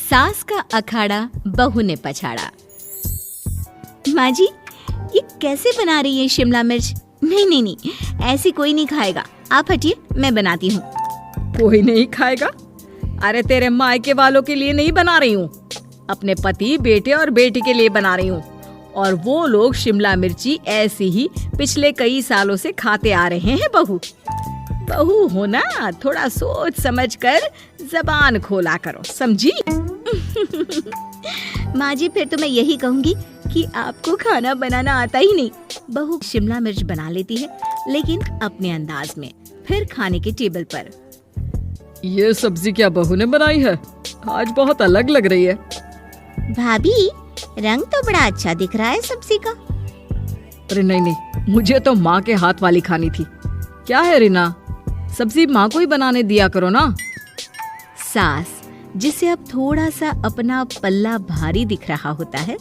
सास का अखाड़ा बहू ने पछाड़ा। माँ जी, ये कैसे बना रही है शिमला मिर्च? नहीं नहीं नहीं, ऐसी कोई नहीं खाएगा। आप हटिए, मैं बनाती हूँ। कोई नहीं खाएगा? अरे तेरे मायके वालों के लिए नहीं बना रही हूँ, अपने पति, बेटे और बेटी के लिए बना रही हूँ। और वो लोग शिमला मिर्ची ऐसी ही पिछले कई सालों से खाते आ रहे हैं। बहू हो ना, थोड़ा सोच समझ कर जबान खोला करो, समझी? माँ जी, फिर तो मैं यही कहूँगी कि आपको खाना बनाना आता ही नहीं। बहू शिमला मिर्च बना लेती है, लेकिन अपने अंदाज में, फिर खाने के टेबल पर। ये सब्जी क्या बहू ने बनाई है? आज बहुत अलग लग रही है। भाभी, रंग तो बड़ा अच्छा दिख रहा है सब्जी का। अरे नहीं नहीं, मुझे तो माँ के हाथ वाली खानी थी। क्या है रीना, सब्जी माँ को ही बनाने दिया करो ना। सास, जिसे अब थोड़ा सा अपना पल्ला भारी दिख रहा होता है।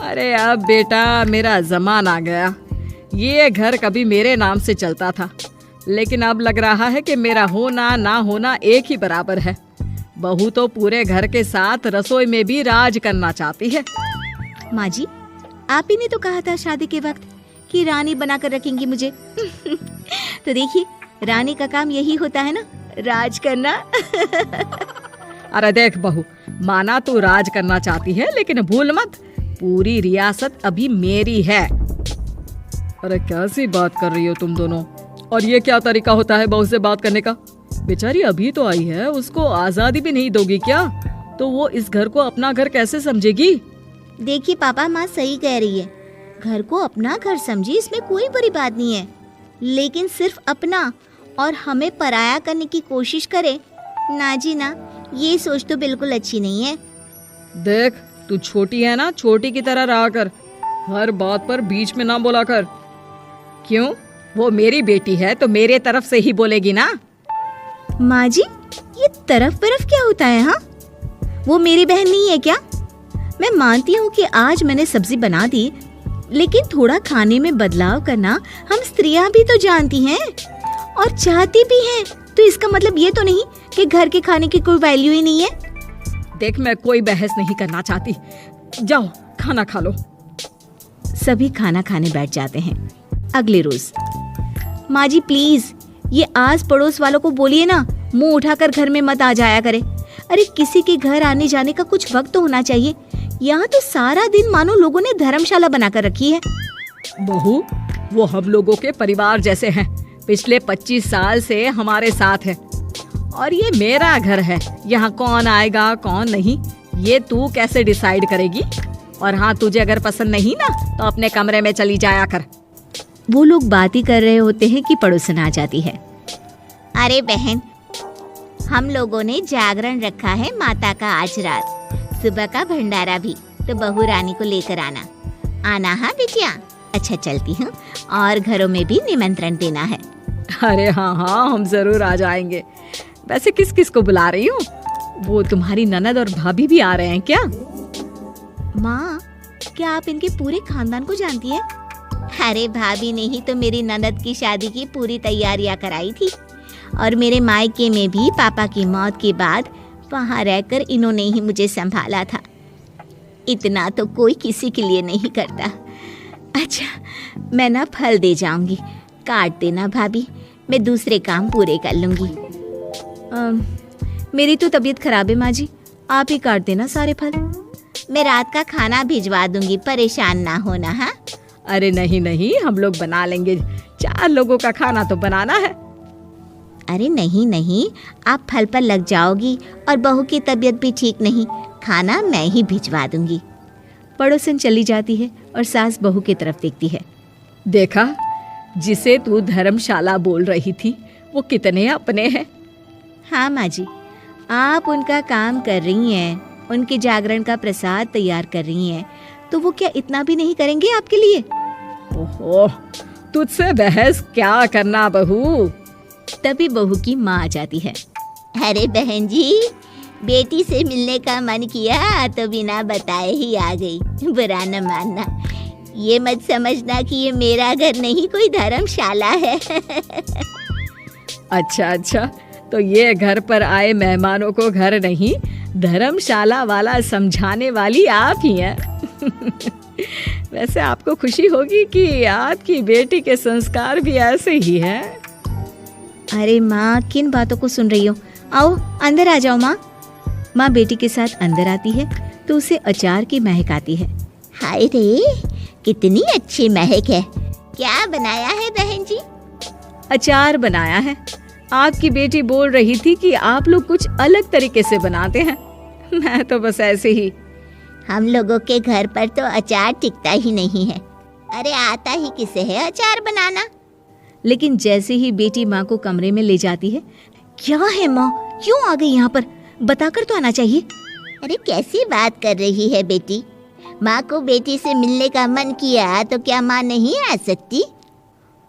अरे अब बेटा मेरा जमाना आ गया। ये घर कभी मेरे नाम से चलता था, लेकिन अब लग रहा है कि मेरा होना ना होना एक ही बराबर है। बहू तो पूरे घर के साथ रसोई में भी राज करना चाहती है। माँ जी, आप ही ने तो कहा था शादी के वक्त कि रानी बनाकर रखेंगी मुझे। तो देखिए, रानी का काम यही होता है ना, राज करना। अरे देख बहू, माना तू राज करना चाहती है, लेकिन भूल मत, पूरी रियासत अभी मेरी है। अरे कैसी बात कर रही हो तुम दोनों? और ये क्या तरीका होता है बहू से बात करने का? बेचारी अभी तो आई है, उसको आजादी भी नहीं दोगी क्या? तो वो इस घर को अपना घर कैसे समझेगी? देखिए पापा, माँ सही कह रही है। घर को अपना घर समझी, इसमें कोई बुरी बात नहीं है। लेकिन सिर्फ अपना और हमें पराया करने की कोशिश करे ना जी ना, ये सोच तो बिल्कुल अच्छी नहीं है। देख, तू छोटी है ना, छोटी की तरह रहा कर, हर बात पर बीच में ना बोला कर। क्यों? वो मेरी बेटी है तो मेरे तरफ से ही बोलेगी ना। माँ जी, ये तरफ क्या होता है? हाँ, वो मेरी बहन नहीं है क्या? मैं मानती हूँ कि आज मैंने सब्जी बना दी, लेकिन थोड़ा खाने में बदलाव करना हम स्त्रियां भी तो जानती हैं और चाहती भी हैं। तो इसका मतलब ये तो नहीं कि घर के खाने की कोई वैल्यू ही नहीं है। देख, मैं कोई बहस नहीं करना चाहती, जाओ खाना खा लो। सभी खाना खाने बैठ जाते हैं। अगले रोज, माँ जी प्लीज, ये आस पड़ोस वालों को बोलिए ना, मुंह उठाकर घर में मत आ जाया करे। अरे किसी के घर आने जाने का कुछ वक्त तो होना चाहिए। यहाँ तो सारा दिन मानो लोगों ने धर्मशाला बनाकर रखी है। बहू, वो हम लोगों के परिवार जैसे हैं, पिछले 25 साल से हमारे साथ है। और ये मेरा घर है, यहाँ कौन आएगा कौन नहीं, ये तू कैसे डिसाइड करेगी? और हाँ, तुझे अगर पसंद नहीं ना, तो अपने कमरे में चली जाया कर। वो लोग बात ही कर रहे होते हैं कि पड़ोसन आ जाती है। अरे बहन, हम लोगों ने जागरण रखा है माता का आज रात, सुबह का भंडारा भी, तो बहू रानी को लेकर आना हाँ बिटिया। अच्छा चलती हूँ, और घरों में भी निमंत्रण देना है। अरे हाँ हाँ, हम जरूर आ जाएंगे। वैसे किस किस को बुला रही हूँ? वो तुम्हारी ननद और भाभी भी आ रहे हैं क्या? माँ, क्या आप इनके पूरे खानदान को जानती है? अरे भाभी ने ही तो मेरी ननद की शादी की पूरी तैयारियां कराई थी, और मेरे मायके में भी पापा की मौत के बाद वहाँ रहकर इन्होंने ही मुझे संभाला था। इतना तो कोई किसी के लिए नहीं करता। अच्छा, मैं ना फल दे जाऊंगी, काट देना भाभी, मैं दूसरे काम पूरे कर लूंगी। मेरी तो तबीयत खराब है माँ जी, आप ही काट देना सारे फल। मैं रात का खाना भिजवा दूंगी, परेशान ना होना। हाँ? अरे नहीं नहीं, हम लोग बना लेंगे, 4 लोगों का खाना तो बनाना है। अरे नहीं नहीं, आप फल पर लग जाओगी, और बहू की तबीयत भी ठीक नहीं, खाना मैं ही भिजवा दूंगी। पड़ोसन चली जाती है और सास बहू की तरफ देखती है। देखा, जिसे तू धर्मशाला बोल रही थी, वो कितने अपने हैं। हाँ माँ जी, आप उनका काम कर रही हैं, उनके जागरण का प्रसाद तैयार कर रही हैं, तो वो क्या इतना भी नहीं करेंगे आपके लिए? ओहो, तुझसे बहस क्या करना बहू। तभी बहू की माँ आ जाती है। अरे बहन जी, बेटी से मिलने का मन किया तो बिना बताए ही आ गई, बुरा न मानना। ये मत समझना कि ये मेरा घर नहीं, कोई धर्मशाला है। अच्छा अच्छा, तो ये घर पर आए मेहमानों को घर नहीं, धर्मशाला वाला समझाने वाली आप ही हैं। वैसे आपको खुशी होगी कि आपकी बेटी के संस्कार भी ऐसे ही हैं। अरे माँ, किन बातों को सुन रही हो? आओ अंदर आ जाओ माँ। माँ बेटी के साथ अंदर आती है तो उसे अचार की महक आती है। हाय रे, कितनी अच्छी महक है। क्या बनाया है बहन जी? अचार बनाया है। आपकी बेटी बोल रही थी कि आप लोग कुछ अलग तरीके से बनाते हैं। मैं तो बस ऐसे ही। हम लोगों के घर पर तो अचार टिकता ही नहीं है। अरे आता ही किसे है अचार बनाना? लेकिन जैसे ही बेटी माँ को कमरे में ले जाती है, क्या है माँ, क्यों आ गई यहाँ पर? बताकर तो आना चाहिए। अरे कैसी बात कर रही है बेटी? माँ को बेटी से मिलने का मन किया तो क्या माँ नहीं आ सकती?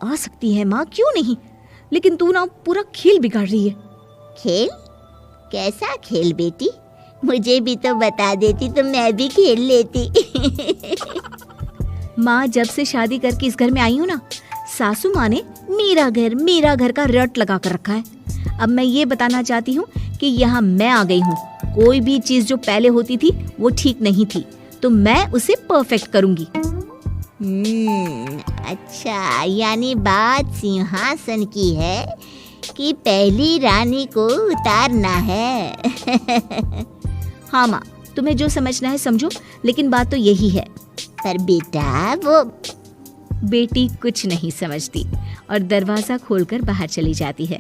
आ सकती है माँ, क्यों नहीं, लेकिन तू ना पूरा खेल बिगाड़ रही है। खेल? कैसा खेल बेटी? मुझे भी तो बता देती तो मैं भी खेल लेती। माँ, जब से शादी करके इस घर में आई हूँ ना, सासू माँ ने मेरा घर का रट लगा कर रखा है। अब मैं ये बताना चाहती हूँ कि यहाँ मैं आ गई हूँ। कोई भी चीज जो पहले होती थी वो ठीक नहीं थी, तो मैं उसे परफेक्ट करूँगी। अच्छा, यानी बात सिंहासन की है कि पहली रानी को उतारना है। हाँ माँ, तुम्हें जो समझना है समझो, लेकिन बात तो यही है। पर बेटा, वो बेटी कुछ नहीं समझती और दरवाजा खोलकर बाहर चली जाती है।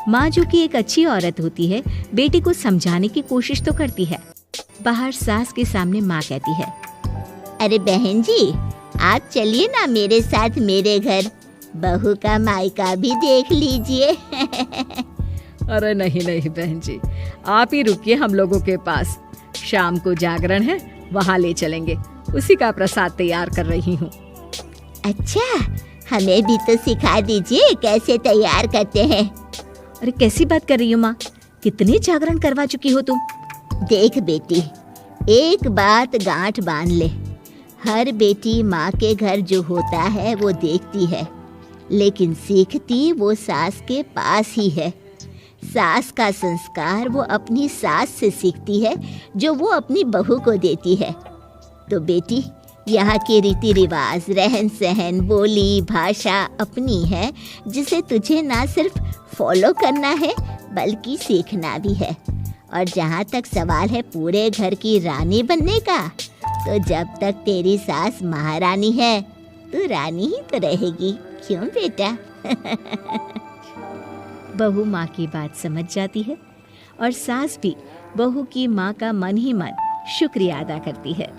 माँ, जो कि एक अच्छी औरत होती है, बेटी को समझाने की कोशिश तो करती है। बाहर सास के सामने माँ कहती है, अरे बहन जी, आप चलिए ना मेरे साथ मेरे घर, बहू का मायका भी देख लीजिए। अरे नहीं नहीं बहन जी, आप ही रुकिए हम लोगों के पास। शाम को जागरण है, वहाँ ले चलेंगे। उसी का प्रसाद तैयार कर रही हूँ। अच्छा, हमें भी तो सिखा दीजिए कैसे तैयार करते हैं। अरे कैसी बात कर रही हो माँ, कितने जागरण करवा चुकी हो तुम। देख बेटी, एक बात गांठ बांध ले, हर बेटी माँ के घर जो होता है वो देखती है, लेकिन सीखती वो सास के पास ही है। सास का संस्कार वो अपनी सास से सीखती है, जो वो अपनी बहू को देती है। तो बेटी, यहाँ के रीति रिवाज, रहन सहन, बोली भाषा अपनी है, जिसे तुझे ना सिर्फ फॉलो करना है बल्कि सीखना भी है। और जहाँ तक सवाल है पूरे घर की रानी बनने का, तो जब तक तेरी सास महारानी है, तू रानी ही तो रहेगी। क्यों बेटा? बहू माँ की बात समझ जाती है और सास भी बहू की माँ का मन ही मन शुक्रिया अदा करती है।